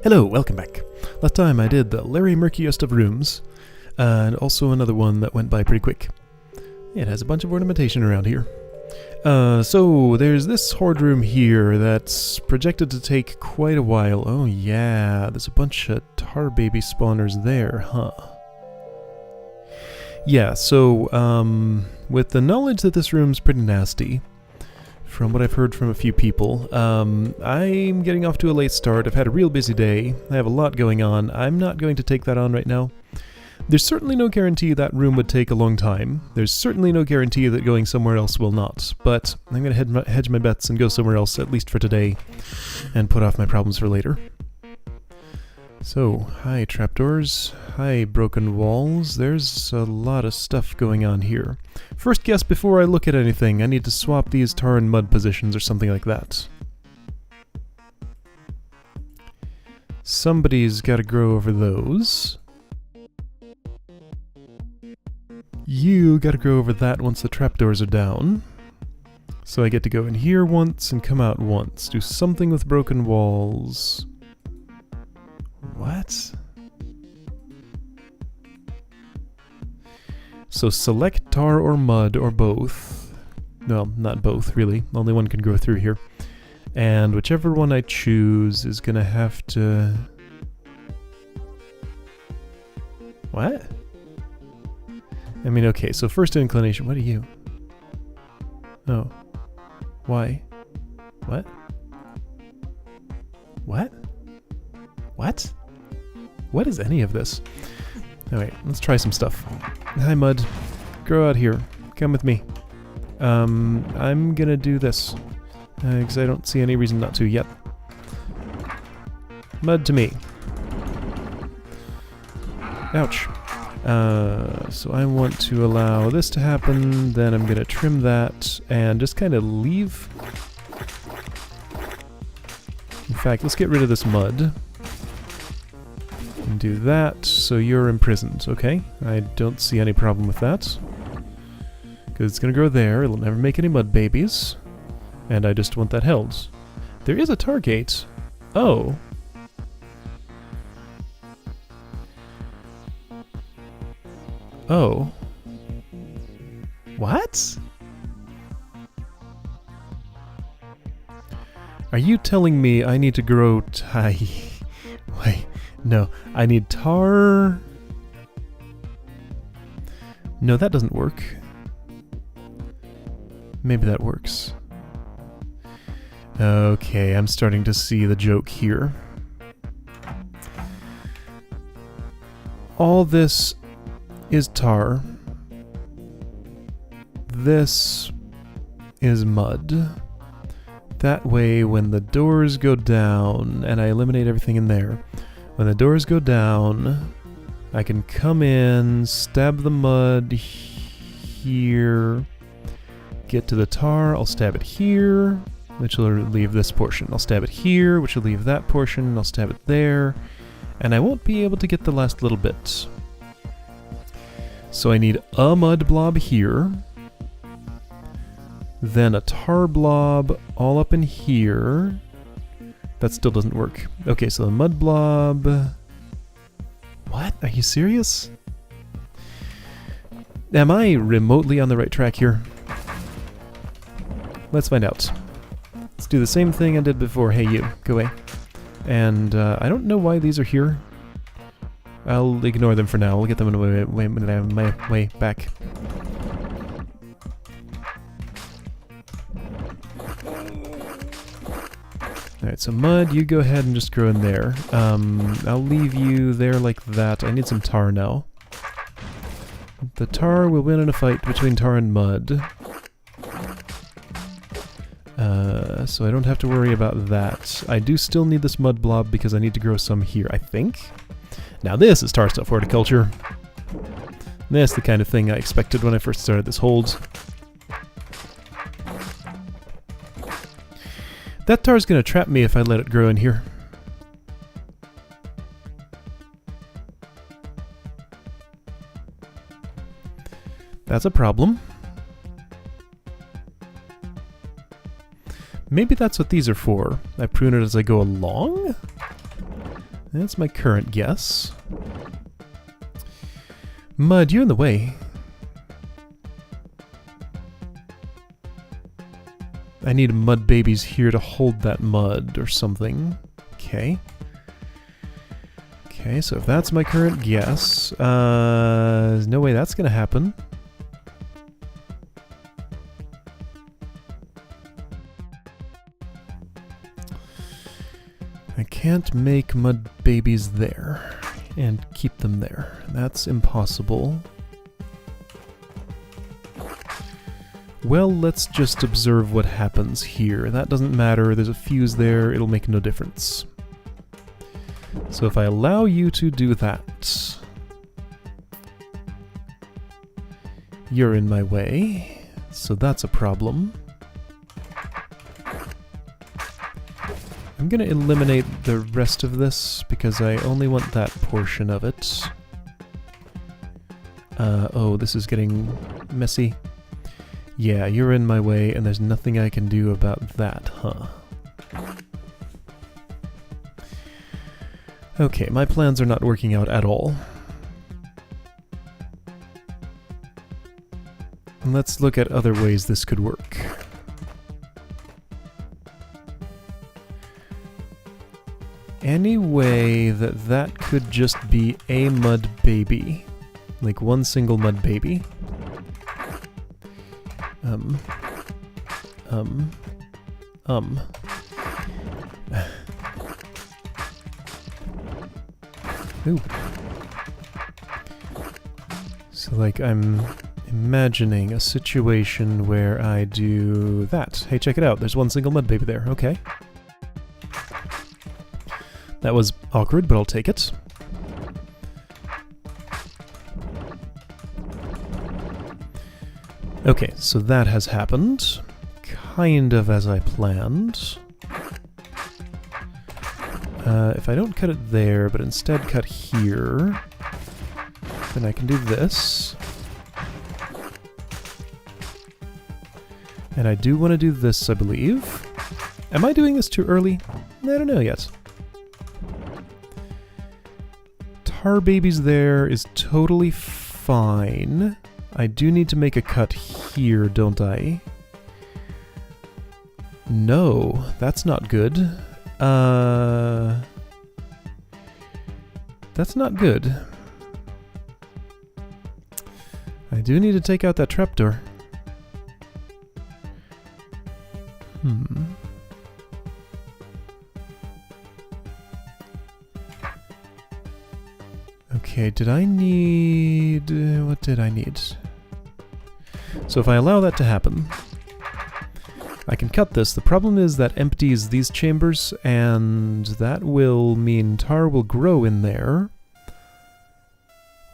Hello, welcome back. Last time I did the Larry Murkiest of rooms, and also another one that went by pretty quick. It has a bunch of ornamentation around here. So there's this horde room here that's projected to take quite a while. Oh yeah, there's a bunch of tar baby spawners there, huh? Yeah, so with the knowledge that this room's pretty nasty, from what I've heard from a few people, I'm getting off to a late start. I've had a real busy day. I have a lot going on. I'm not going to take that on right now. There's certainly no guarantee that room would take a long time. There's certainly no guarantee that going somewhere else will not. But I'm going to hedge my bets and go somewhere else, at least for today, and put off my problems for later. So, hi trapdoors, hi broken walls. There's a lot of stuff going on here. First guess before I look at anything, I need to swap these tar and mud positions or something like that. Somebody's got to grow over those. You got to grow over that once the trapdoors are down. So I get to go in here once and come out once. Do something with broken walls. What? So select tar or mud or both. Well, not both, really. Only one can go through here. And whichever one I choose is gonna have to... What? I mean, okay, so first inclination, what are you? Oh. Why? What? What? What? What is any of this? Alright, let's try some stuff. Hi, Mud. Grow out here. Come with me. I'm gonna do this. Because I don't see any reason not to yet. Mud to me. Ouch. So I want to allow this to happen, then I'm gonna trim that, and just kind of leave... In fact, let's get rid of this mud. And do that, so you're imprisoned, okay? I don't see any problem with that. Because it's gonna grow there, it'll never make any mud babies. And I just want that held. There is a tar gate. Oh. Oh. What? Are you telling me I need to grow Wait, no. I need tar... No, that doesn't work. Maybe that works. Okay, I'm starting to see the joke here. All this is tar. This is mud. That way, when the doors go down, and I eliminate everything in there, when the doors go down, I can come in, stab the mud here, get to the tar, I'll stab it here, which will leave this portion. I'll stab it here, which will leave that portion, I'll stab it there, and I won't be able to get the last little bit. So I need a mud blob here, then a tar blob all up in here. That still doesn't work. Okay, so the mud blob... What? Are you serious? Am I remotely on the right track here? Let's find out. Let's do the same thing I did before. Hey, you, go away. And I don't know why these are here. I'll ignore them for now. We'll get them in my way back. Alright, so mud, you go ahead and just grow in there. I'll leave you there like that. I need some tar now. The tar will win in a fight between tar and mud. So I don't have to worry about that. I do still need this mud blob because I need to grow some here, I think. Now this is Tarstuff Horticulture. That's the kind of thing I expected when I first started this hold. That tar's gonna trap me if I let it grow in here. That's a problem. Maybe that's what these are for. I prune it as I go along? That's my current guess. Mud, you're in the way. I need mud babies here to hold that mud or something. Okay. Okay, so if that's my current guess, there's no way that's gonna happen. I can't make mud babies there and keep them there. That's impossible. Well, let's just observe what happens here. That doesn't matter, there's a fuse there, it'll make no difference. So if I allow you to do that, you're in my way, so that's a problem. I'm gonna eliminate the rest of this because I only want that portion of it. Oh, this is getting messy. Yeah, you're in my way and there's nothing I can do about that, huh? Okay, my plans are not working out at all. Let's look at other ways this could work. Any way that that could just be a mud baby. Like one single mud baby. Ooh. So like I'm imagining a situation where I do that. Hey, check it out. There's one single mud baby there. Okay. That was awkward, but I'll take it. Okay, so that has happened. Kind of as I planned. If I don't cut it there, but instead cut here, then I can do this. And I do want to do this, I believe. Am I doing this too early? I don't know yet. Tar babies there is totally fine. I do need to make a cut here, don't I? No, that's not good. That's not good. I do need to take out that trapdoor. Okay, did I need... what did I need? So if I allow that to happen, I can cut this. The problem is that empties these chambers, and that will mean tar will grow in there.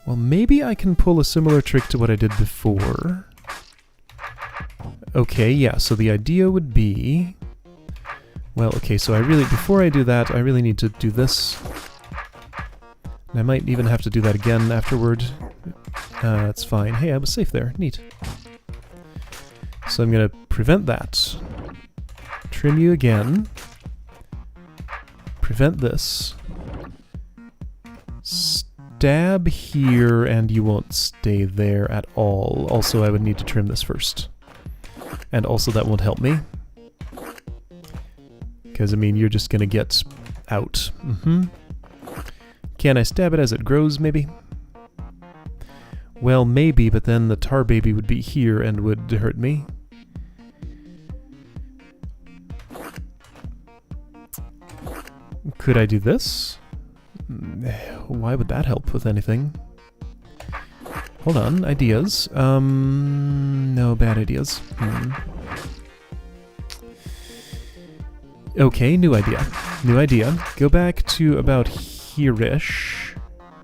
Well, maybe I can pull a similar trick to what I did before. Okay, yeah, so the idea would be... well, okay, so I really, before I do that, I really need to do this. And I might even have to do that again afterward. That's fine. Hey, I was safe there. Neat. So I'm gonna prevent that. Trim you again. Prevent this. Stab here, and you won't stay there at all. Also, I would need to trim this first. And also, that won't help me. Because, I mean, you're just gonna get out. Can I stab it as it grows, maybe? Well, maybe, but then the tar baby would be here and would hurt me. Could I do this? Why would that help with anything? Hold on, ideas. No bad ideas. Okay, new idea. New idea. Go back to about here-ish.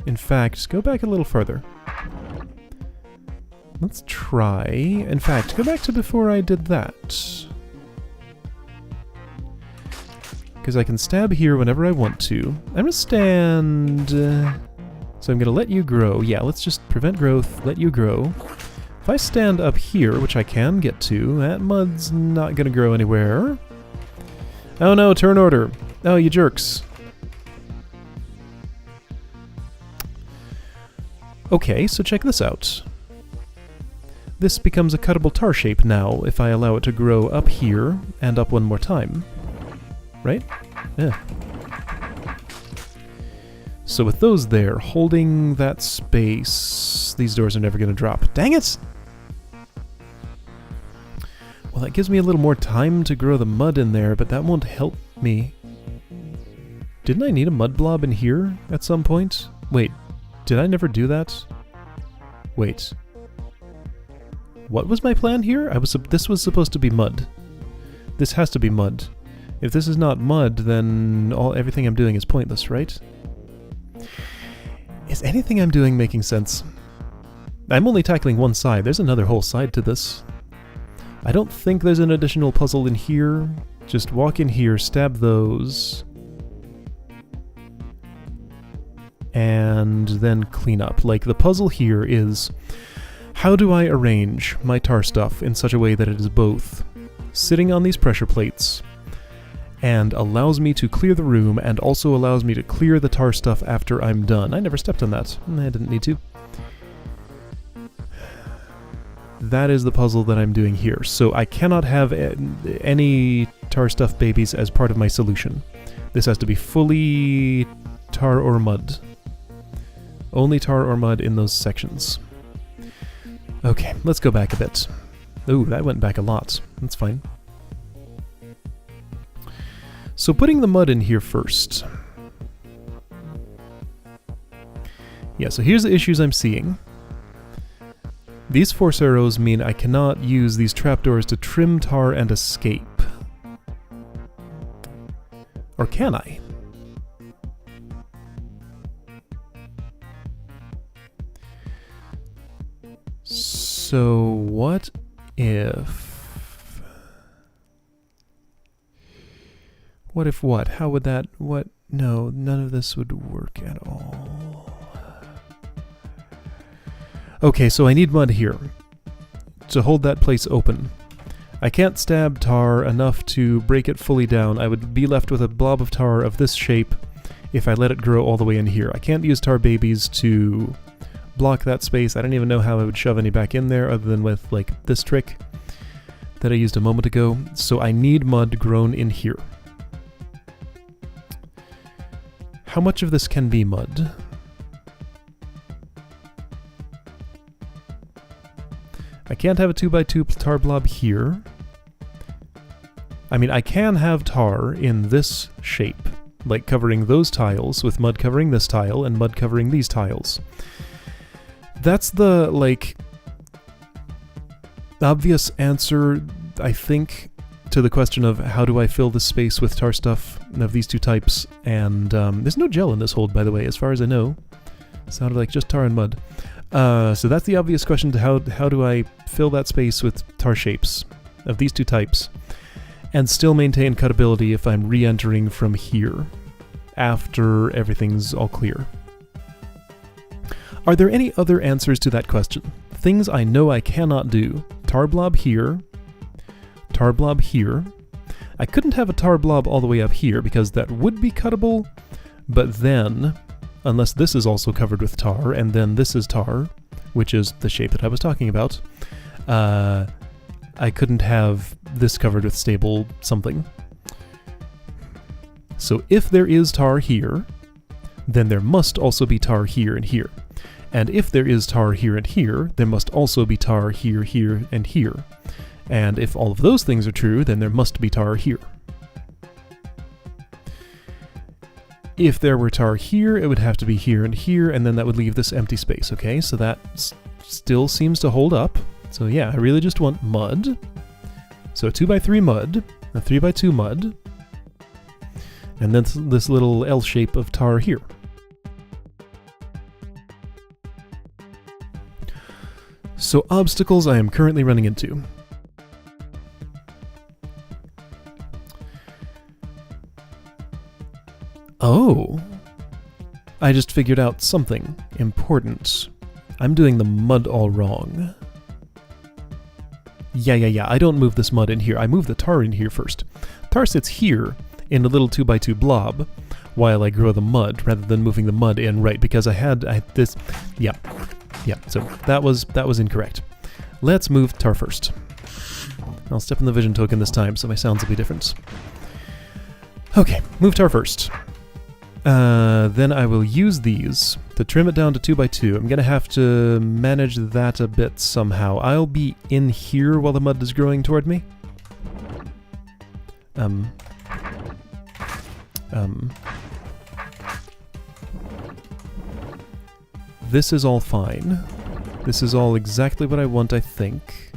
In fact, go back a little further. Let's try... in fact, go back to before I did that. Because I can stab here whenever I want to. I'm gonna stand... so I'm gonna let you grow. Yeah, let's just prevent growth, let you grow. If I stand up here, which I can get to, that mud's not gonna grow anywhere. Oh no, turn order! Oh, you jerks. Okay, so check this out. This becomes a cuttable tar shape now if I allow it to grow up here and up one more time. Right? Yeah. So with those there, holding that space, these doors are never going to drop. Dang it! Well, that gives me a little more time to grow the mud in there, but that won't help me. Didn't I need a mud blob in here at some point? Wait, did I never do that? Wait. What was my plan here? This was supposed to be mud. This has to be mud. If this is not mud, then everything I'm doing is pointless, right? Is anything I'm doing making sense? I'm only tackling one side. There's another whole side to this. I don't think there's an additional puzzle in here. Just walk in here, stab those, and then clean up. Like, the puzzle here is, how do I arrange my tar stuff in such a way that it is both sitting on these pressure plates and allows me to clear the room and also allows me to clear the tar stuff after I'm done. I never stepped on that. I didn't need to. That is the puzzle that I'm doing here. So I cannot have any tar stuff babies as part of my solution. This has to be fully tar or mud. Only tar or mud in those sections. Okay, let's go back a bit. Ooh, that went back a lot. That's fine. So putting the mud in here first. Yeah, so here's the issues I'm seeing. These force arrows mean I cannot use these trapdoors to trim tar and escape. Or can I? So what if... What if what? How would that... What? No, none of this would work at all. Okay, so I need mud here to hold that place open. I can't stab tar enough to break it fully down. I would be left with a blob of tar of this shape if I let it grow all the way in here. I can't use tar babies to block that space. I don't even know how I would shove any back in there other than with, like, this trick that I used a moment ago. So I need mud grown in here. How much of this can be mud? I can't have a 2x2 tar blob here. I mean, I can have tar in this shape, like covering those tiles with mud covering this tile and mud covering these tiles. That's the, like, obvious answer, I think, to the question of how do I fill this space with tar stuff of these two types. And there's no gel in this hold, by the way, as far as I know. Sounded like just tar and mud. So that's the obvious question to how do I fill that space with tar shapes of these two types and still maintain cuttability if I'm re-entering from here after everything's all clear. Are there any other answers to that question? Things I know I cannot do. Tar blob here. Tar blob here. I couldn't have a tar blob all the way up here because that would be cuttable, but then, unless this is also covered with tar, and then this is tar, which is the shape that I was talking about, I couldn't have this covered with stable something. So if there is tar here, then there must also be tar here and here. And if there is tar here and here, there must also be tar here, here, and here. And if all of those things are true, then there must be tar here. If there were tar here, it would have to be here and here, and then that would leave this empty space, okay? So that still seems to hold up. So yeah, I really just want mud. So a 2x3 mud, a 3x2 mud, and then this little L shape of tar here. So obstacles I am currently running into. Oh, I just figured out something important. I'm doing the mud all wrong. Yeah, I don't move this mud in here. I move the tar in here first. Tar sits here in a little 2x2 blob while I grow the mud rather than moving the mud in, right? Because I had this, yeah. Yeah, so that was incorrect. Let's move tar first. I'll step in the vision token this time, so my sounds will be different. Okay, move tar first. Then I will use these to trim it down to 2x2. I'm gonna have to manage that a bit somehow. I'll be in here while the mud is growing toward me. This is all fine. This is all exactly what I want, I think.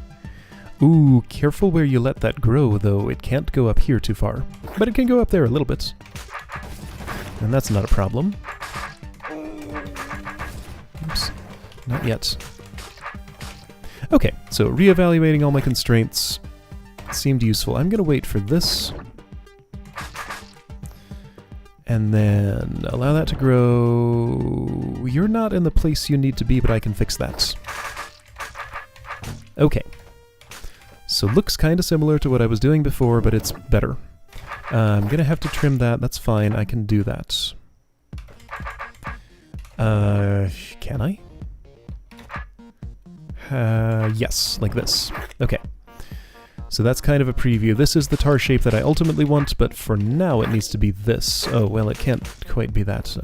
Ooh, careful where you let that grow, though. It can't go up here too far. But it can go up there a little bit. And that's not a problem. Oops. Not yet. Okay, so reevaluating all my constraints seemed useful. I'm going to wait for this. And then allow that to grow. You're not in the place you need to be, but I can fix that. Okay. So looks kind of similar to what I was doing before, but it's better. I'm going to have to trim that. That's fine. I can do that. Can I? Yes, like this. Okay. So that's kind of a preview. This is the tar shape that I ultimately want, but for now it needs to be this. Oh, well, it can't quite be that.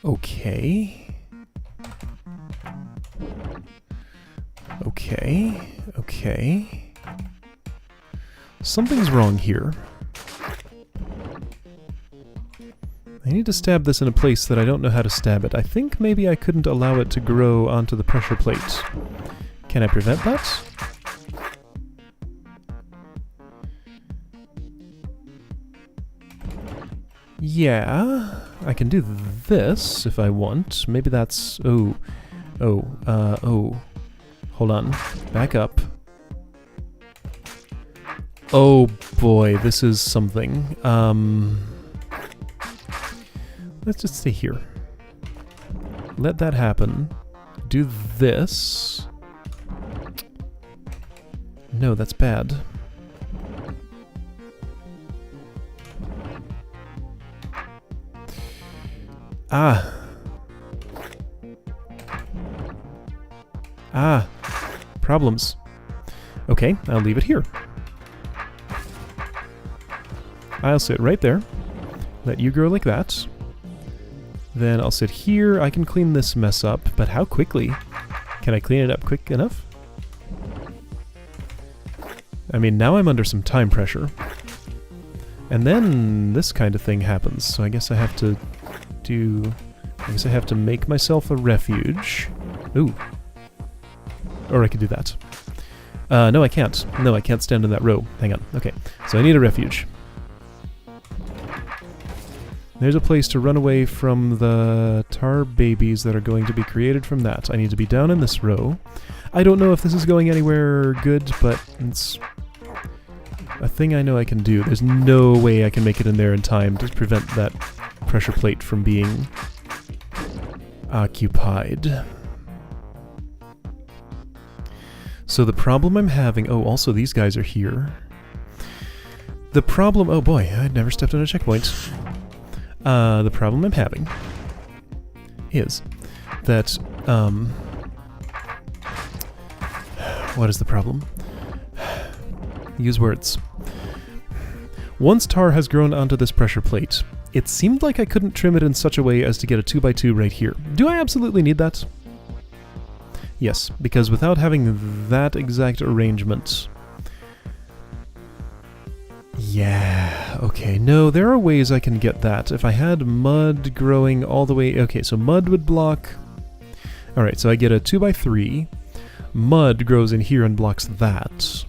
Okay. Okay. Something's wrong here. I need to stab this in a place that I don't know how to stab it. I think maybe I couldn't allow it to grow onto the pressure plate. Can I prevent that? Yeah, I can do this if I want. Maybe that's... Oh. Hold on. Back up. Oh boy, this is something. Let's just stay here. Let that happen. Do this. No, that's bad. Ah. Problems. Okay, I'll leave it here. I'll sit right there. Let you grow like that. Then I'll sit here. I can clean this mess up, but how quickly? Can I clean it up quick enough? I mean, now I'm under some time pressure. And then this kind of thing happens, so I guess I have to make myself a refuge. Ooh. Or I could do that. No, I can't. No, I can't stand in that row. Hang on. Okay, so I need a refuge. There's a place to run away from the tar babies that are going to be created from that. I need to be down in this row. I don't know if this is going anywhere good, but it's a thing I know I can do. There's no way I can make it in there in time to prevent that pressure plate from being occupied. So the problem I'm having... Oh, also these guys are here. The problem... Oh boy, I'd never stepped on a checkpoint. The problem I'm having is that, what is the problem? Use words. Once tar has grown onto this pressure plate, it seemed like I couldn't trim it in such a way as to get a 2x2 right here. Do I absolutely need that? Yes, because without having that exact arrangement... Yeah, okay, no, there are ways I can get that. If I had mud growing all the way... Okay, so mud would block... Alright, so I get a 2x3. Mud grows in here and blocks that.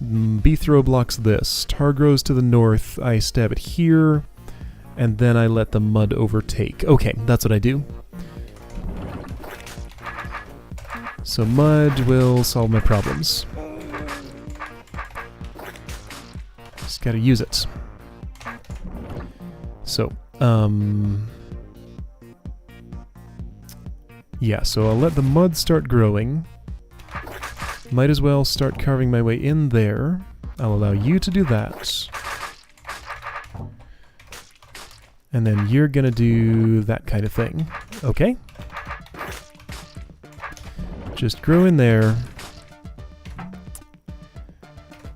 Beethrow blocks this. Tar grows to the north, I stab it here, and then I let the mud overtake. Okay, that's what I do. So mud will solve my problems. Just gotta use it. So, yeah, so I'll let the mud start growing. Might as well start carving my way in there. I'll allow you to do that. And then you're gonna do that kind of thing. Okay? Just grow in there.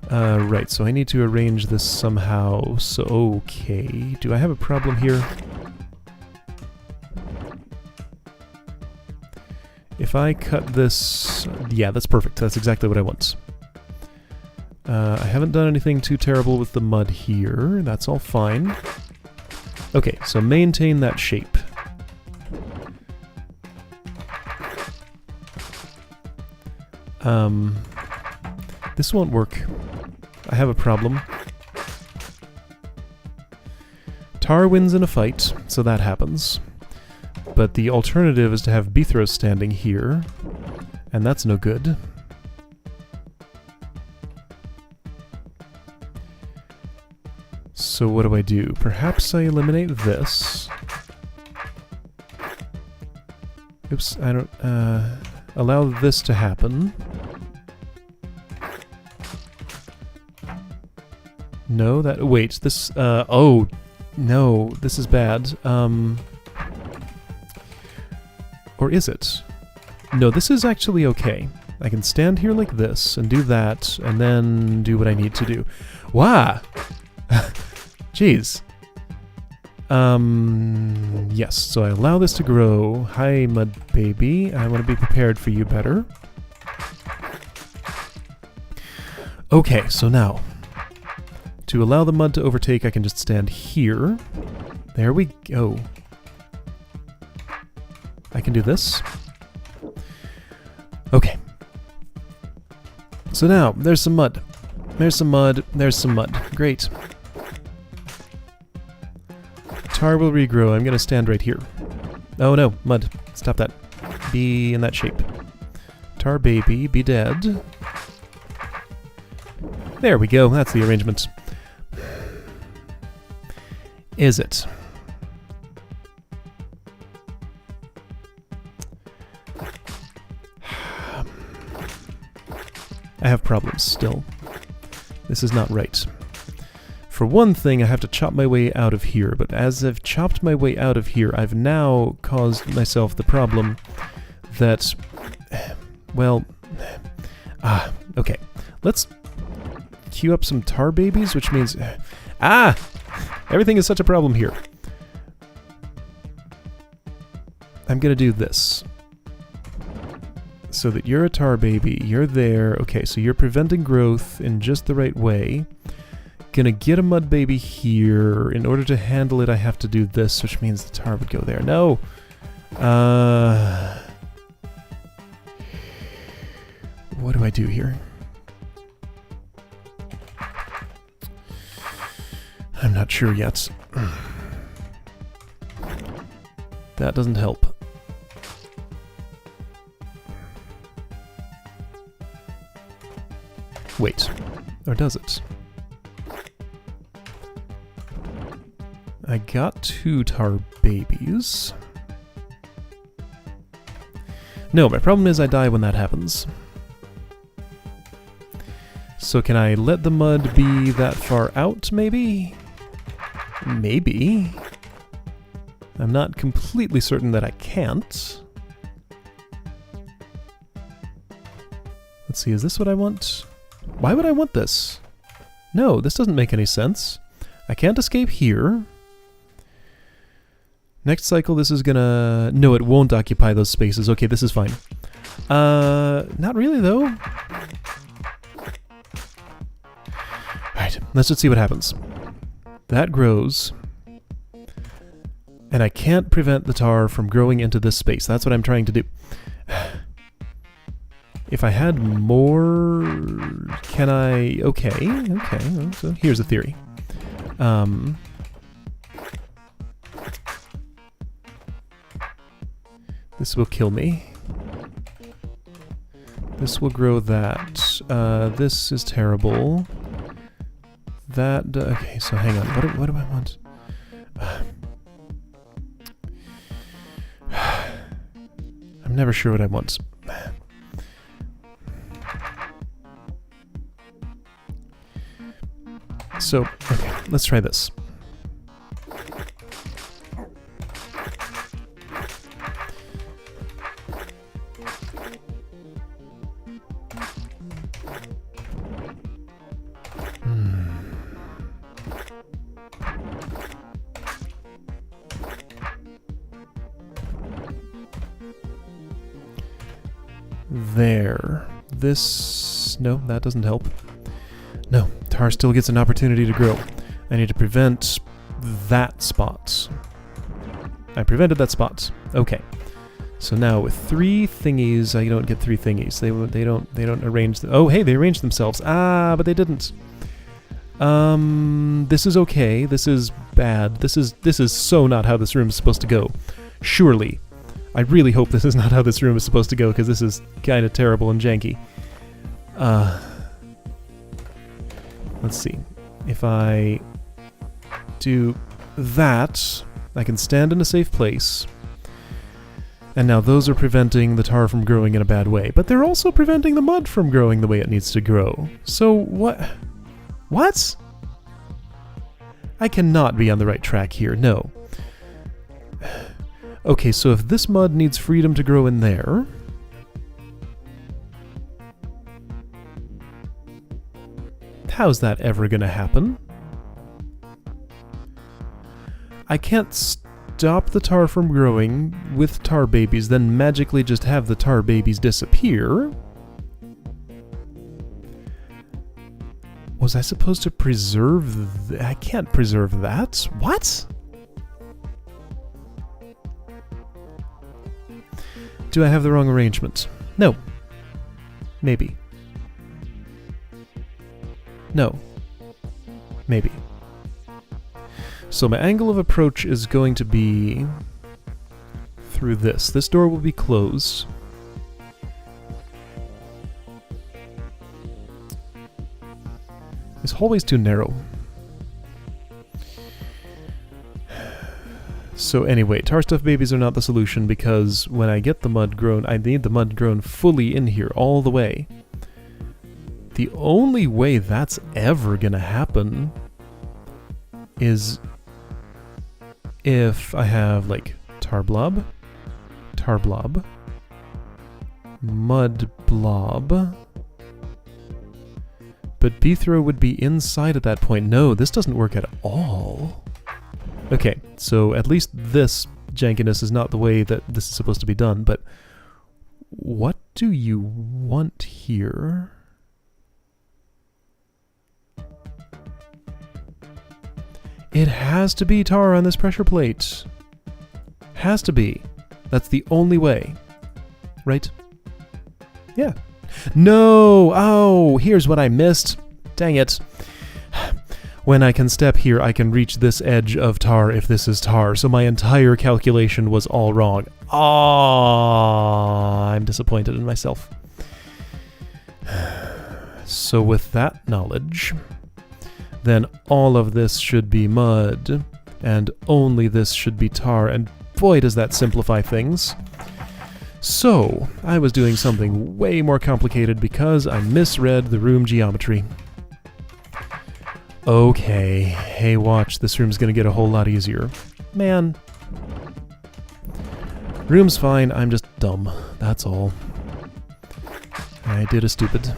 Right, so I need to arrange this somehow. So, okay. Do I have a problem here? If I cut this... Yeah, that's perfect. That's exactly what I want. I haven't done anything too terrible with the mud here. That's all fine. Okay, so maintain that shape. This won't work. I have a problem. Tar wins in a fight, so that happens. But the alternative is to have Bithros standing here, and that's no good. So what do I do? Perhaps I eliminate this. Oops, I don't... allow this to happen. No, that... Wait, this... oh, no, this is bad. Or is it? No, this is actually okay. I can stand here like this, and do that, and then do what I need to do. Wow! Jeez. Yes, so I allow this to grow. Hi, mud baby. I want to be prepared for you better. Okay, so now, to allow the mud to overtake, I can just stand here. There we go. I can do this. Okay. So now, there's some mud. There's some mud. There's some mud. Great. Tar will regrow. I'm going to stand right here. Oh no, mud. Stop that. Be in that shape. Tar baby, be dead. There we go. That's the arrangement. Is it? I have problems still. This is not right. For one thing, I have to chop my way out of here, but as I've chopped my way out of here, I've now caused myself the problem that... Well... okay. Let's queue up some tar babies, which means... Everything is such a problem here. I'm gonna do this. So that you're a tar baby, you're there. Okay, so you're preventing growth in just the right way. Gonna get a mud baby here. In order to handle it, I have to do this, which means the tar would go there. No! What do I do here? I'm not sure yet. That doesn't help. Wait, or does it? I got 2 tar babies. No, my problem is I die when that happens. So can I let the mud be that far out, maybe? Maybe. I'm not completely certain that I can't. Let's see, is this what I want? Why would I want this? No, this doesn't make any sense. I can't escape here. Next cycle, this is gonna... No, it won't occupy those spaces. Okay, this is fine. Not really, though. Alright, let's just see what happens. That grows. And I can't prevent the tar from growing into this space. That's what I'm trying to do. If I had more... Can I... Okay, well, so here's a theory. This will kill me. This will grow that. This is terrible. That... okay, so hang on. What do I want? I'm never sure what I want. So, okay, let's try this. there. This... no, that doesn't help. No, tar still gets an opportunity to grow. I need to prevent that spot. I prevented that spot. Okay. So now with 3 thingies, I don't get 3 thingies. They don't arrange... oh, hey, they arranged themselves. Ah, but they didn't. This is okay. This is bad. This is so not how this room is supposed to go. Surely. I really hope this is not how this room is supposed to go, because this is kind of terrible and janky. Let's see. If I do that, I can stand in a safe place. And now those are preventing the tar from growing in a bad way. But they're also preventing the mud from growing the way it needs to grow. So what? What? I cannot be on the right track here, no. Okay, so if this mud needs freedom to grow in there... how's that ever gonna happen? I can't stop the tar from growing with tar babies, then magically just have the tar babies disappear. Was I supposed to preserve I can't preserve that? What? Do I have the wrong arrangement? No. Maybe. No. Maybe. So my angle of approach is going to be through this. This door will be closed. This hallway's too narrow. So anyway, Tarstuff babies are not the solution because when I get the mud grown, I need the mud grown fully in here, all the way. The only way that's ever gonna happen is if I have, like, tar blob, mud blob, but Beethro would be inside at that point. No, this doesn't work at all. Okay, so at least this jankiness is not the way that this is supposed to be done, but what do you want here? It has to be tar on this pressure plate. Has to be. That's the only way. Right? Yeah. No! Oh, here's what I missed. Dang it. When I can step here, I can reach this edge of tar if this is tar, so my entire calculation was all wrong. Ah, I'm disappointed in myself. So with that knowledge, then all of this should be mud, and only this should be tar, and boy does that simplify things. So, I was doing something way more complicated because I misread the room geometry. Okay, hey watch, this room's gonna get a whole lot easier. Man. Room's fine, I'm just dumb, that's all. I did a stupid.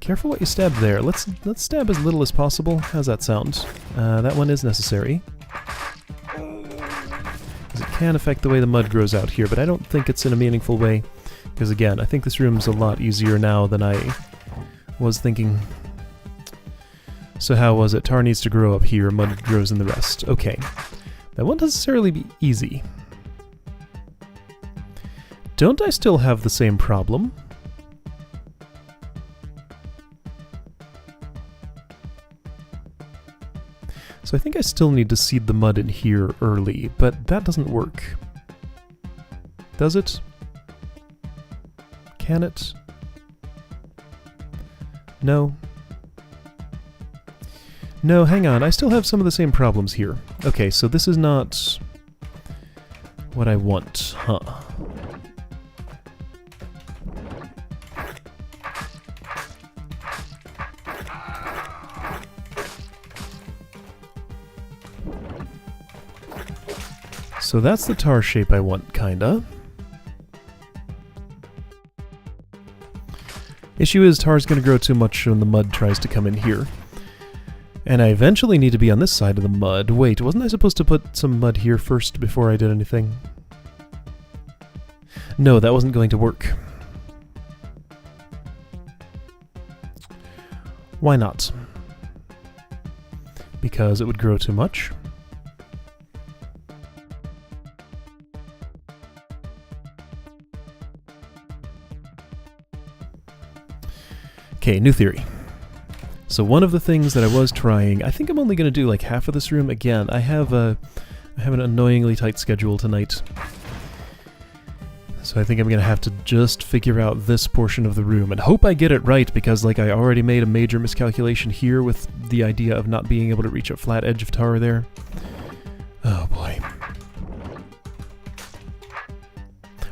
Careful what you stab there. Let's stab as little as possible. How's that sound? That one is necessary. Because it can affect the way the mud grows out here, but I don't think it's in a meaningful way. Because again, I think this room's a lot easier now than I was thinking. So how was it? Tar needs to grow up here, mud grows in the rest. Okay. That won't necessarily be easy. Don't I still have the same problem? So I think I still need to seed the mud in here early, but that doesn't work. Does it? Can it? No. No, hang on, I still have some of the same problems here. Okay, so this is not what I want, huh? So that's the tar shape I want, kinda. Issue is tar's gonna grow too much when the mud tries to come in here. And I eventually need to be on this side of the mud. Wait, wasn't I supposed to put some mud here first before I did anything? No, that wasn't going to work. Why not? Because it would grow too much. Okay, new theory. So one of the things that I was trying, I think I'm only going to do like half of this room again. I have an annoyingly tight schedule tonight. So I think I'm going to have to just figure out this portion of the room and hope I get it right, because like I already made a major miscalculation here with the idea of not being able to reach a flat edge of tar there. Oh boy.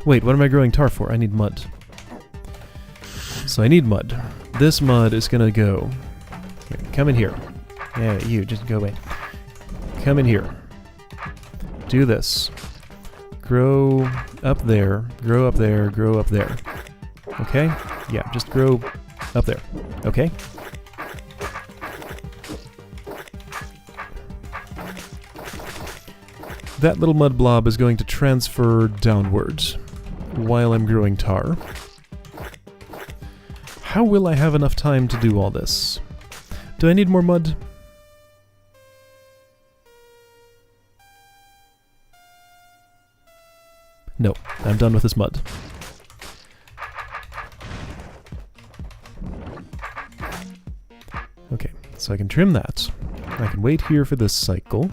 Wait, what am I growing tar for? I need mud. So I need mud. This mud is going to go... Here, come in here. Yeah, you, just go away. Come in here. Do this. Grow up there, grow up there, grow up there. Okay? Yeah, just grow up there. Okay? That little mud blob is going to transfer downwards while I'm growing tar. How will I have enough time to do all this? Do I need more mud? No, I'm done with this mud. Okay, so I can trim that. I can wait here for this cycle.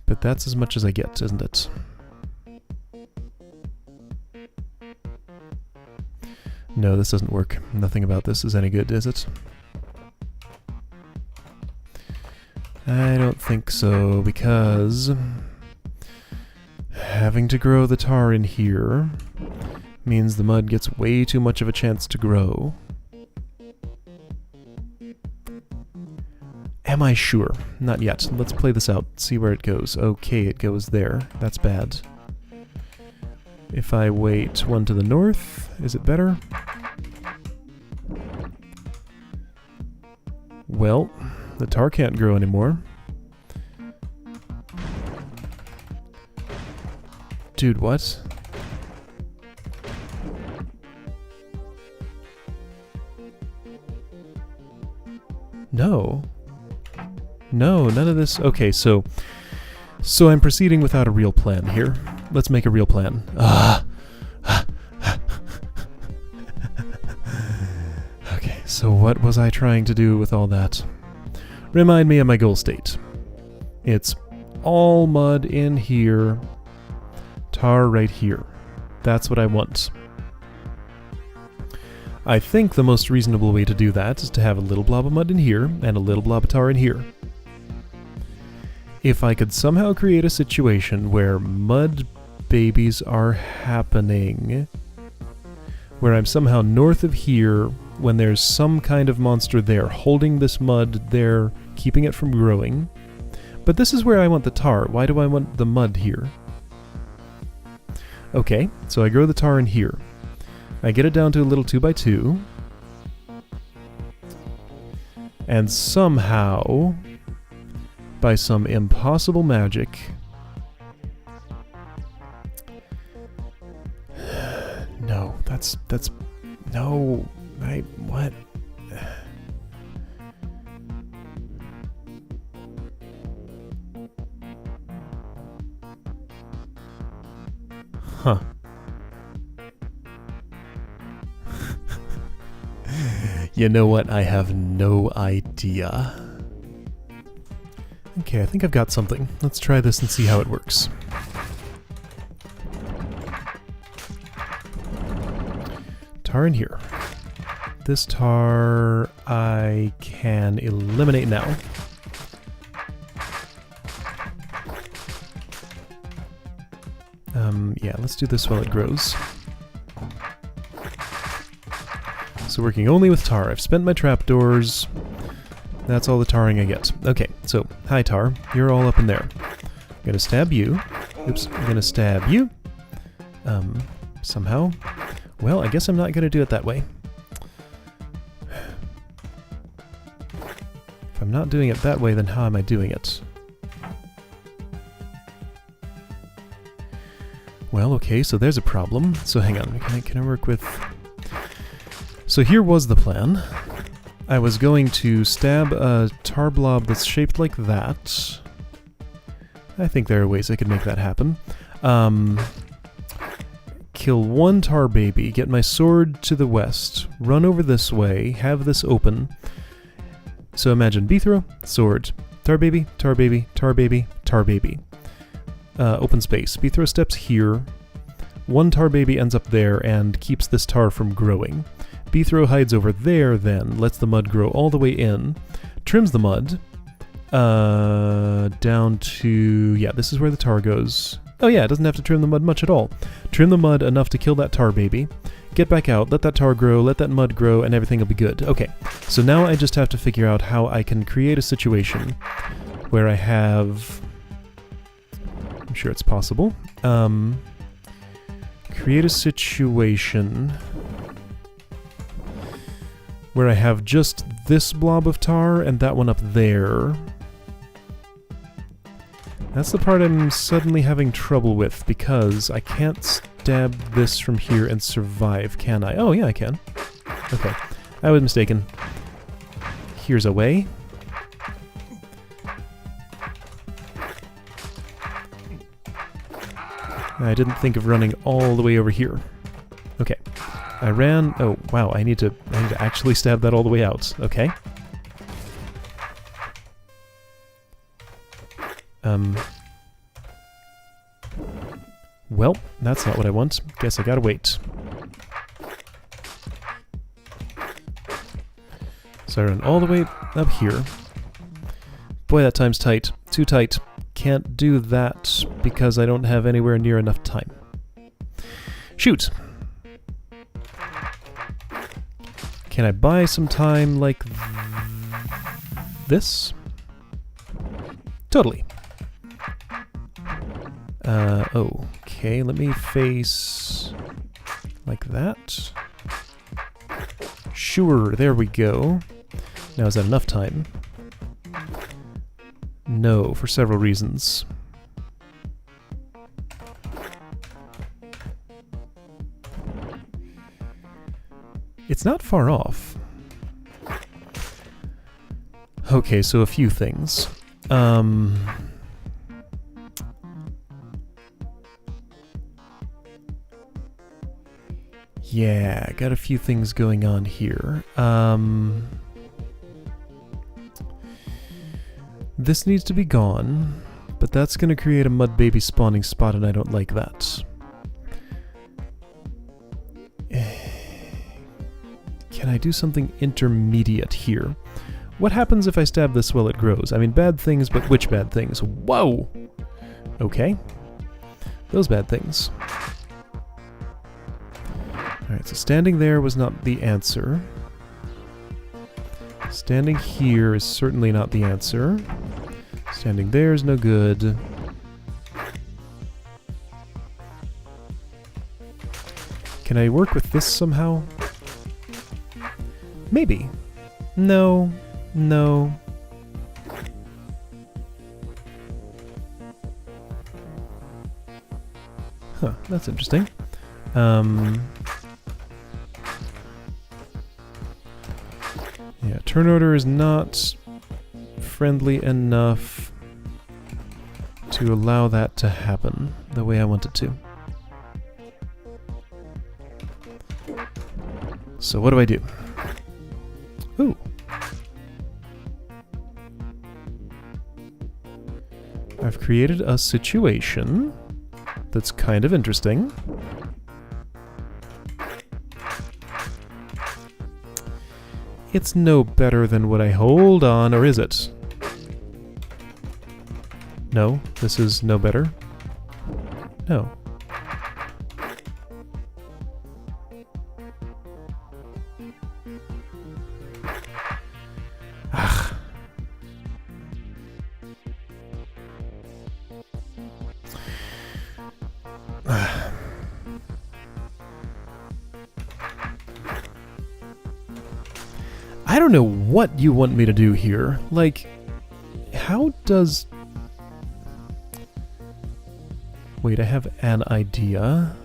But that's as much as I get, isn't it? No, this doesn't work. Nothing about this is any good, is it? I don't think so, because having to grow the tar in here means the mud gets way too much of a chance to grow. Am I sure? Not yet. Let's play this out, see where it goes. Okay, it goes there. That's bad. If I wait one to the north, is it better? Well, the tar can't grow anymore. Dude, what? No. No, none of this. Okay, so I'm proceeding without a real plan here. Let's make a real plan. Okay, so what was I trying to do with all that? Remind me of my goal state. It's all mud in here, tar right here. That's what I want. I think the most reasonable way to do that is to have a little blob of mud in here and a little blob of tar in here. If I could somehow create a situation where mud babies are happening, where I'm somehow north of here when there's some kind of monster there holding this mud there, keeping it from growing. But this is where I want the tar. Why do I want the mud here? Okay, so I grow the tar in here. I get it down to a little 2x2. And somehow, by some impossible magic, no, that's, no, what? Huh. You know what? I have no idea. Okay, I think I've got something. Let's try this and see how it works. Tar in here. This tar I can eliminate now. Yeah, let's do this while it grows. So working only with tar. I've spent my trapdoors. That's all the tarring I get. Okay, so, hi tar. You're all up in there. I'm gonna stab you. Oops, I'm gonna stab you. Somehow. Well, I guess I'm not gonna do it that way. If I'm not doing it that way, then how am I doing it? Well, okay, so there's a problem. So hang on, can I work with... So here was the plan. I was going to stab a tar blob that's shaped like that. I think there are ways I could make that happen. Kill one tar baby, get my sword to the west, run over this way, have this open. So imagine B-throw, sword, tar baby, tar baby, tar baby, tar baby. Open space. B-throw steps here. One tar baby ends up there and keeps this tar from growing. B-throw hides over there then, lets the mud grow all the way in, trims the mud, down to... yeah, this is where the tar goes. Oh yeah, it doesn't have to trim the mud much at all. Trim the mud enough to kill that tar baby, get back out, let that tar grow, let that mud grow, and everything will be good. Okay, so now I just have to figure out how I can create a situation where I have... I'm sure it's possible. Create a situation where I have just this blob of tar and that one up there. That's the part I'm suddenly having trouble with, because I can't stab this from here and survive, can I? Oh, yeah, I can. Okay, I was mistaken. Here's a way. I didn't think of running all the way over here. Okay. I ran... oh, wow, I need to actually stab that all the way out. Okay. Well, that's not what I want. Guess I gotta wait. So I run all the way up here. Boy, that time's tight. Too tight. Can't do that because I don't have anywhere near enough time. Shoot! Can I buy some time like this? Totally. Okay, let me face like that. Sure, there we go. Now is that enough time? No, for several reasons. It's not far off. Okay, so a few things. Yeah, got a few things going on here. This needs to be gone, but that's going to create a mud baby spawning spot, and I don't like that. Can I do something intermediate here? What happens if I stab this while it grows? I mean, bad things, but which bad things? Whoa! Okay. Those bad things. Alright, so standing there was not the answer. Standing here is certainly not the answer. Standing there is no good. Can I work with this somehow? Maybe. No. No. Huh, that's interesting. Yeah, turn order is not friendly enough to allow that to happen the way I want it to. So what do I do? Ooh. I've created a situation that's kind of interesting. It's no better than what I hold on, or is it? No, this is no better. No. Ugh. I don't know what you want me to do here. Like, how does... Wait, I have an idea.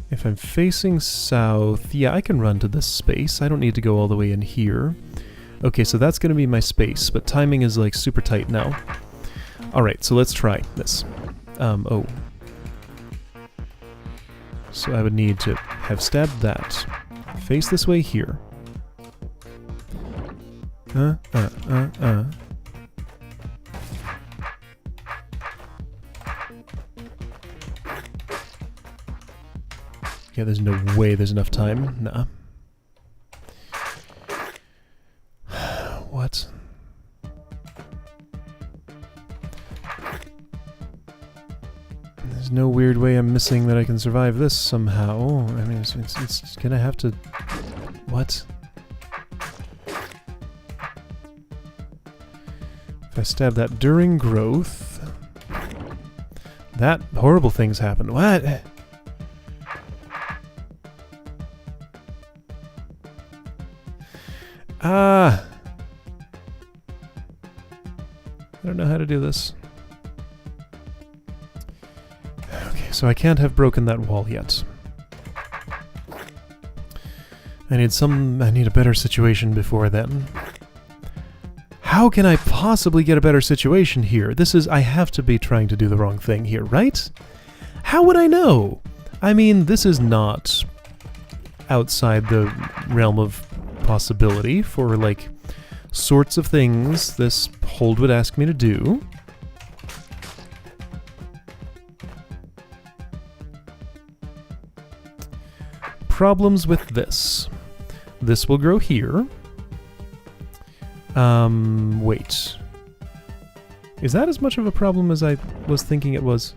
If I'm facing south, yeah, I can run to this space. I don't need to go all the way in here. Okay, so that's going to be my space, but timing is like super tight now. Alright, so let's try this. Oh. So I would need to have stabbed that. Face this way here. Yeah, there's no way there's enough time. Nah. What? There's no weird way I'm missing that I can survive this somehow. I mean, it's gonna have to... What? If I stab that during growth... That horrible thing's happened. What? I don't know how to do this. Okay, so I can't have broken that wall yet. I need a better situation before then. How can I possibly get a better situation here? I have to be trying to do the wrong thing here, right? How would I know? I mean, this is not outside the realm of possibility for, like, sorts of things this hold would ask me to do. Problems with this. This will grow here. Wait. Is that as much of a problem as I was thinking it was?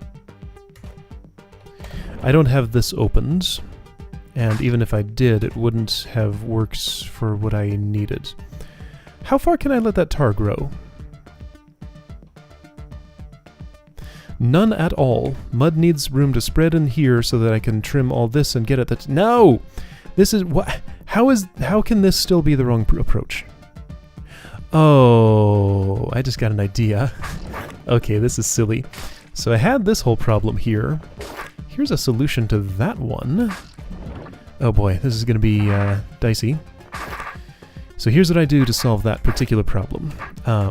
I don't have this opened. And even if I did, it wouldn't have worked for what I needed. How far can I let that tar grow? None at all. Mud needs room to spread in here so that I can trim all this and get at the... No! This is... what? How can this still be the wrong approach? Oh, I just got an idea. Okay, this is silly. So I had this whole problem here. Here's a solution to that one. Oh boy, this is going to be dicey. So here's what I do to solve that particular problem. I'm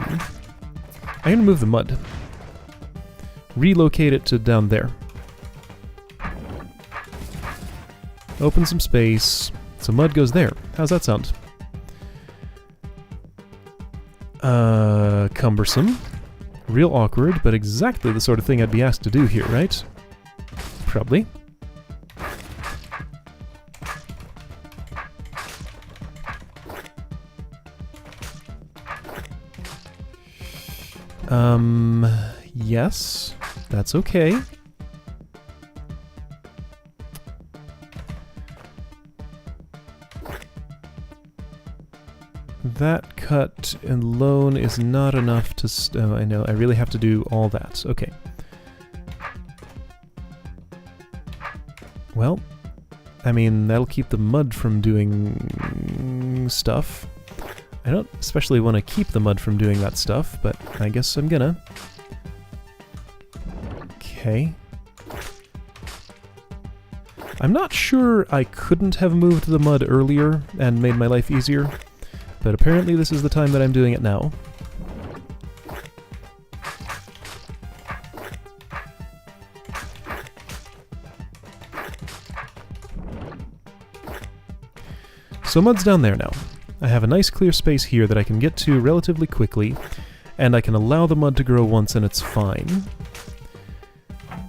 going to move the mud. Relocate it to down there. Open some space. So mud goes there. How's that sound? Cumbersome. Real awkward, but exactly the sort of thing I'd be asked to do here, right? Probably. Yes, that's okay. That cut alone is not enough to... oh, I know, I really have to do all that. Okay. Well, I mean, that'll keep the mud from doing stuff. I don't especially want to keep the mud from doing that stuff, but I guess I'm gonna. Okay. I'm not sure I couldn't have moved the mud earlier and made my life easier, but apparently this is the time that I'm doing it now. So mud's down there now. I have a nice clear space here that I can get to relatively quickly, and I can allow the mud to grow once and it's fine.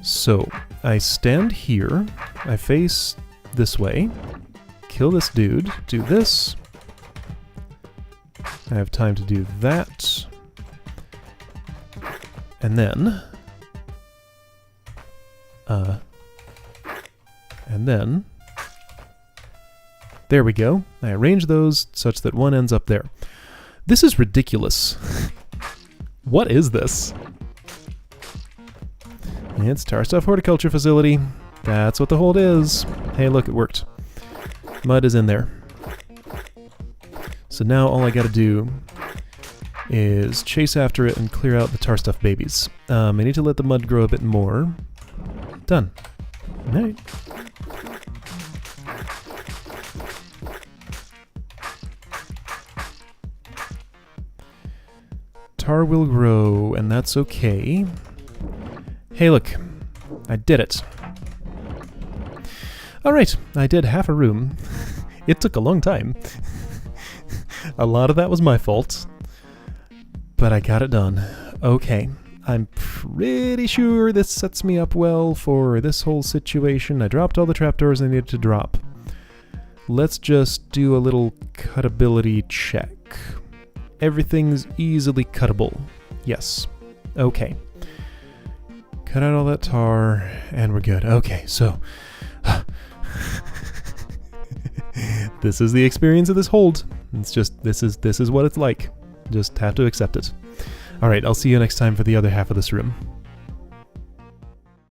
So, I stand here, I face this way, kill this dude, do this. I have time to do that. And then... there we go. I arrange those such that one ends up there. This is ridiculous. What is this? It's Tarstuff Horticulture Facility. That's what the hold is. Hey, look, it worked. Mud is in there. So now all I gotta do is chase after it and clear out the Tarstuff babies. I need to let the mud grow a bit more. Done. Alright. Tar will grow, and that's okay. Hey, look. I did it. Alright, I did half a room. It took a long time. A lot of that was my fault. But I got it done. Okay. I'm pretty sure this sets me up well for this whole situation. I dropped all the trapdoors I needed to drop. Let's just do a little cuttability check. Everything's easily cuttable. Yes. Okay. Cut out all that tar, and we're good. Okay, so... this is the experience of this hold. It's just, this is what it's like. Just have to accept it. Alright, I'll see you next time for the other half of this room.